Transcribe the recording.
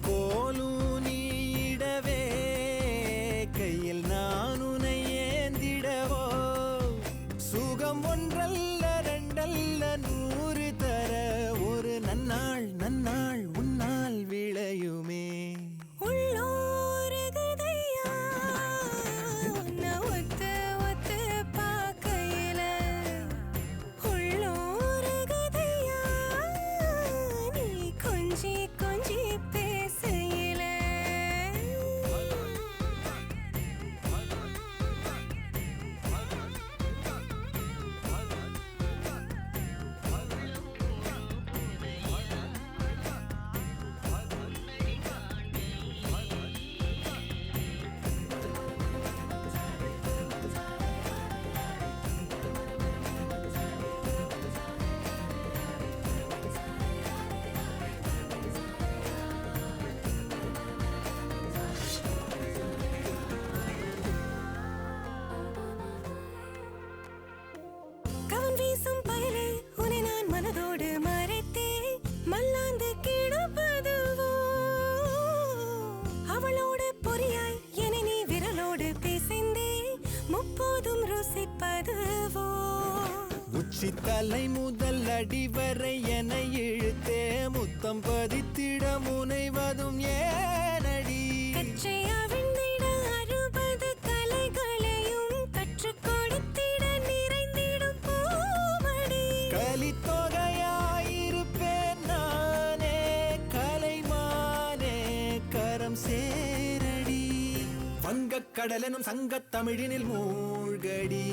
கோலும் நீடவே கையில் நான் உன்னை ஏந்திடவோ சுகம் ஒன்றல்ல ரெண்டல்ல 100 தர ஒரு நன்னாள் நன்னாள் உன்னால் விளையுமே வீசும் பயலே உன்னை நான் மனதோடு மறைத்தே மல்லாந்து கிடப்பதுவோ அவளோடு பொறியாய் என்னை நீ விரலோடு பேசிந்தே முப்போதும் ருசிப்பதுவோ உச்சி தலை முதல் அடிவரை என இழுத்தே முத்தம் பதித்திட முனைவதும் ஏனடி கச்சையா விண்ணிட 60 கலைகளையும் கற்றுக் கொடுத்திட நிறைந்திடும் பூமடி கலித்தொகையாயிருப்பேன் நானே கலைமானே கரம் சேரடி வங்கக் கடலெனும் சங்கத் தமிழினில் மூழ்கடி